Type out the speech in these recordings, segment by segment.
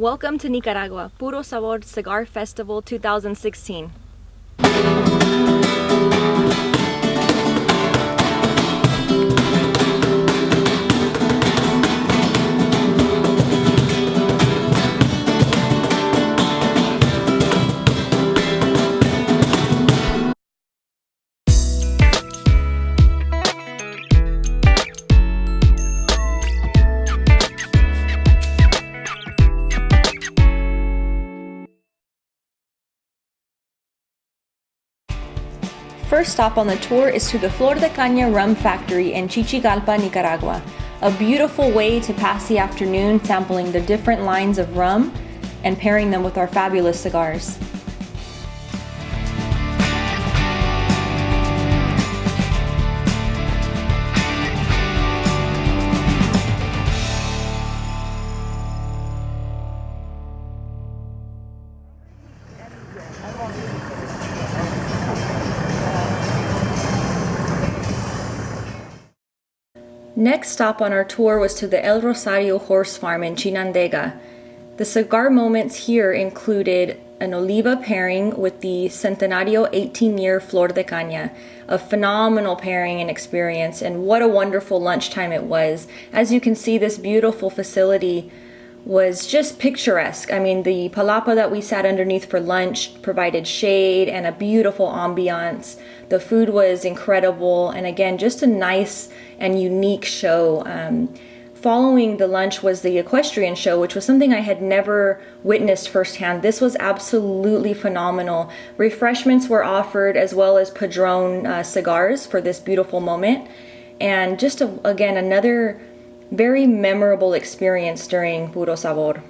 Welcome to Nicaragua, Puro Sabor Cigar Festival 2016. First stop on the tour is to the Flor de Konya rum factory in Chichigalpa, Nicaragua. A beautiful way to pass the afternoon sampling the different lines of rum and pairing them with our fabulous cigars. Next stop on our tour was to the El Rosario horse farm in Chinandega. The cigar moments here included an Oliva pairing with the Centenario 18-year Flor de Caña, a phenomenal pairing and experience, and what a wonderful lunchtime it was. As you can see, this beautiful facility was just picturesque. I mean, the palapa that we sat underneath for lunch provided shade and a beautiful ambiance. The food was incredible, and again, just a nice and unique show. Following the lunch was the equestrian show, which was something I had never witnessed firsthand. This was absolutely phenomenal. Refreshments were offered as well as Padron cigars for this beautiful moment. And just again, another very memorable experience during Puro Sabor.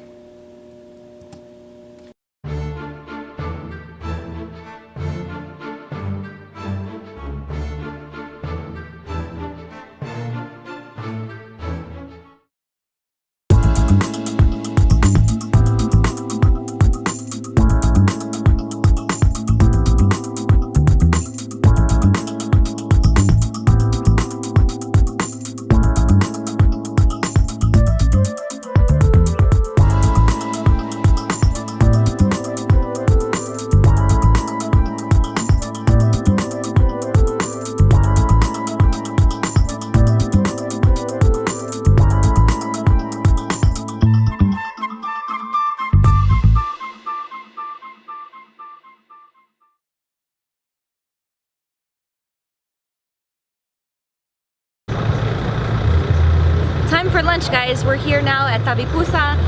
Time for lunch, guys. We're here now at Tabicusa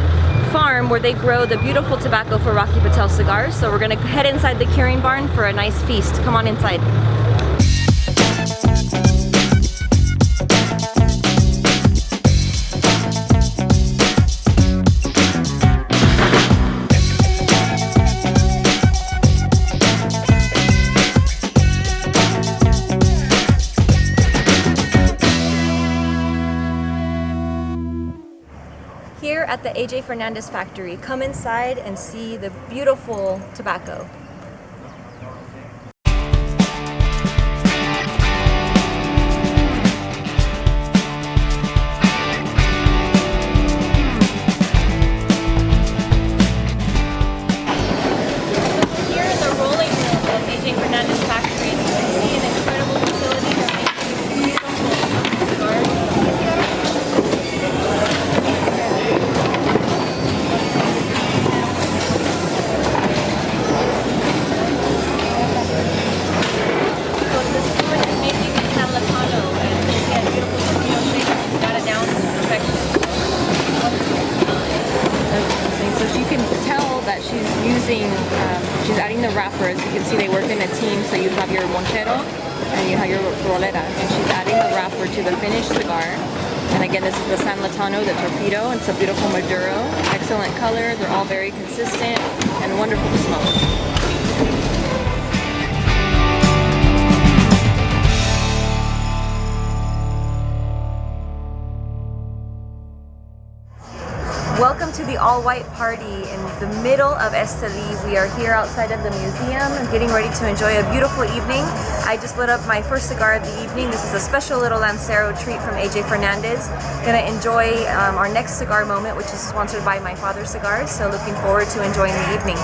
farm where they grow the beautiful tobacco for Rocky Patel cigars. So we're gonna head inside the curing barn for a nice feast. Come on inside. Here at the AJ Fernandez Factory, come inside and see the beautiful tobacco. Here in the rolling mill at AJ Fernandez Factory, you can see an incredible facility that makes beautiful cigars. She's adding the wrappers. You can see they work in a team, so you have your monchero and you have your rolera, and she's adding the wrapper to the finished cigar. And again, this is the San Latano, the Torpedo. It's a beautiful Maduro, excellent color. They're all very consistent and wonderful to smoke. Welcome to the all-white party in the middle of Esteli. We are here outside of the museum and getting ready to enjoy a beautiful evening. I just lit up my first cigar of the evening. This is a special little Lancero treat from AJ Fernandez. Gonna enjoy our next cigar moment, which is sponsored by my father's cigars. So looking forward to enjoying the evening.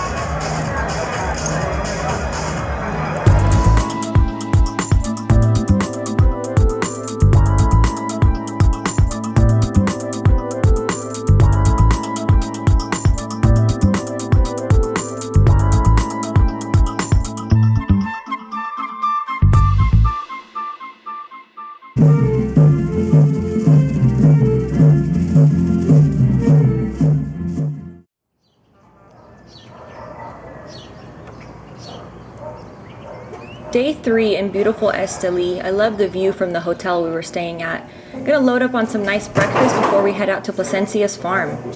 Day 3 in beautiful Esteli. I love the view from the hotel we were staying at. I'm gonna load up on some nice breakfast before we head out to Plasencia's farm.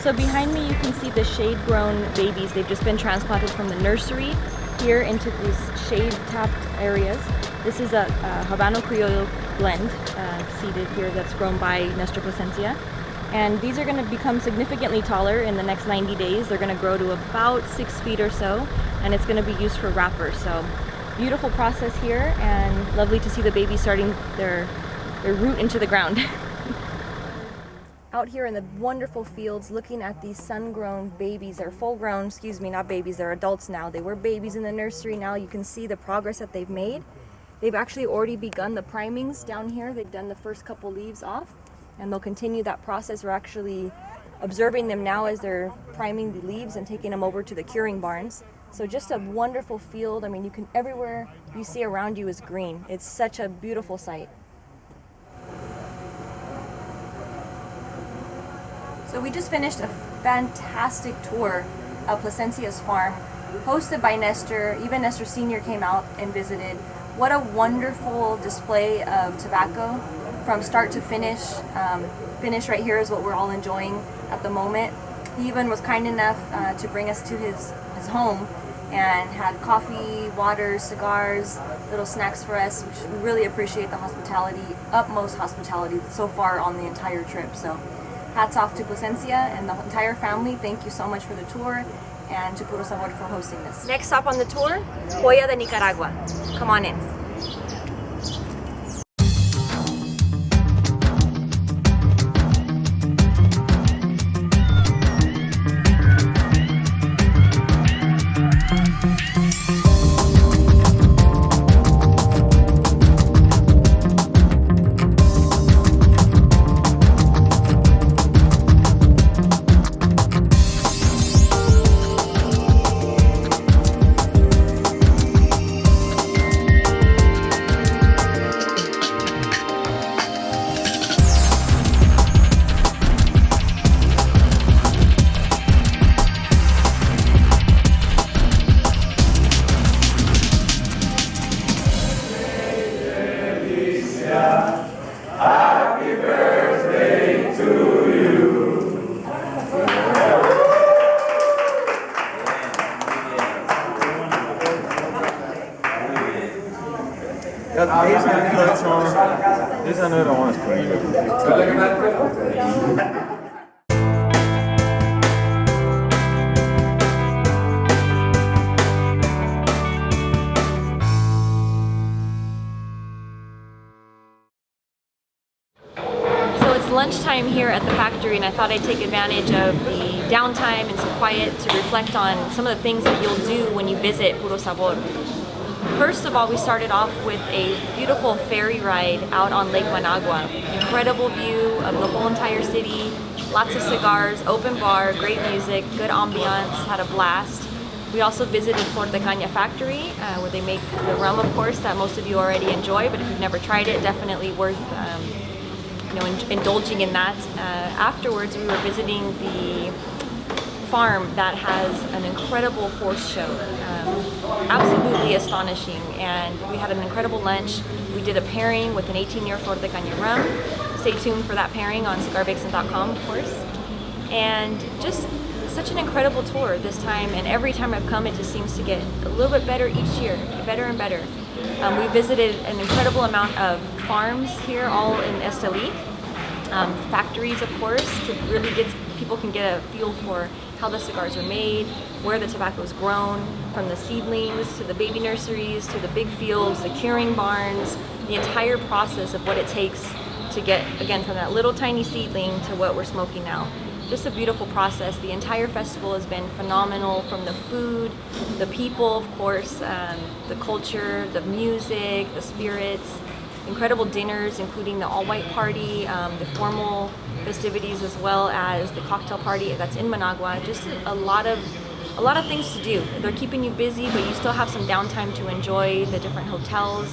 So behind me you can see the shade-grown babies. They've just been transplanted from the nursery here into these shade-tapped areas. This is a Habano Criollo blend seeded here that's grown by Nestor Plasencia. And these are going to become significantly taller in the next 90 days. They're going to grow to about 6 feet or so, and it's going to be used for wrappers. So beautiful process here, and lovely to see the babies starting their root into the ground. Out here in the wonderful fields looking at these sun-grown babies. They're full-grown, excuse me, not babies, they're adults now. They were babies in the nursery. Now you can see the progress that they've made. They've actually already begun the primings down here. They've done the first couple leaves off, and they'll continue that process. We're actually observing them now as they're priming the leaves and taking them over to the curing barns. So just a wonderful field. I mean, you can, everywhere you see around you is green. It's such a beautiful sight. So we just finished a fantastic tour of Plasencia's farm, hosted by Nestor. Even Nestor Sr. came out and visited. What a wonderful display of tobacco from start to finish. Finish right here is what we're all enjoying at the moment. He even was kind enough to bring us to his home and had coffee, water, cigars, little snacks for us, which we really appreciate the hospitality, utmost hospitality so far on the entire trip. So hats off to Plasencia and the entire family. Thank you so much for the tour, and to Puro Sabor for hosting this. Next stop on the tour, Konya de Nicaragua. Come on in. Esa no era más lunchtime here at the factory, and I thought I'd take advantage of the downtime and some quiet to reflect on some of the things that you'll do when you visit Puro Sabor. First of all, we started off with a beautiful ferry ride out on Lake Managua. Incredible view of the whole entire city, lots of cigars, open bar, great music, good ambiance, had a blast. We also visited Fernandez Factory, where they make the rum, of course, that most of you already enjoy, but if you've never tried it, definitely worth indulging in that. Afterwards, we were visiting the farm that has an incredible horse show, absolutely astonishing. And we had an incredible lunch. We did a pairing with an 18-year Flor de Caña rum. Stay tuned for that pairing on cigarbakesman.com, of course. And just such an incredible tour this time, and every time I've come, it just seems to get a little bit better each year, better and better. We visited an incredible amount of farms here, all in Esteli. Factories, of course, to really people can get a feel for how the cigars are made, where the tobacco is grown, from the seedlings to the baby nurseries to the big fields, the curing barns, the entire process of what it takes to get, again, from that little tiny seedling to what we're smoking now. Just a beautiful process. The entire festival has been phenomenal, from the food, the people, of course, the culture, the music, the spirits, incredible dinners, including the all-white party, the formal festivities, as well as the cocktail party that's in Managua. Just a lot of things to do. They're keeping you busy, but you still have some downtime to enjoy the different hotels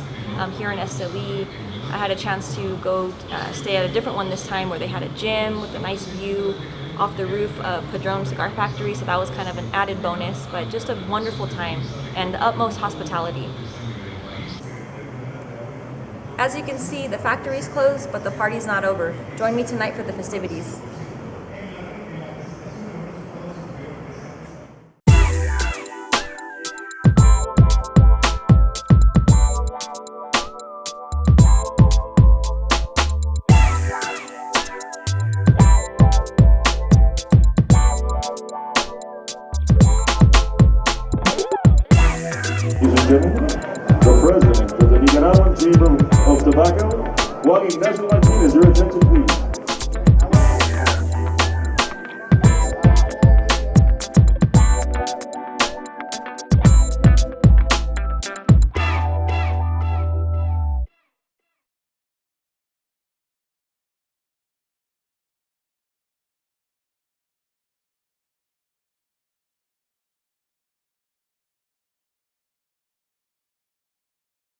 here in Esteli. I had a chance to go stay at a different one this time, where they had a gym with a nice view off the roof of Padron Cigar Factory, so that was kind of an added bonus, but just a wonderful time and the utmost hospitality. As you can see, the factory's closed, but the party's not over. Join me tonight for the festivities. The President of the Nicaraguan Cigar of Tobacco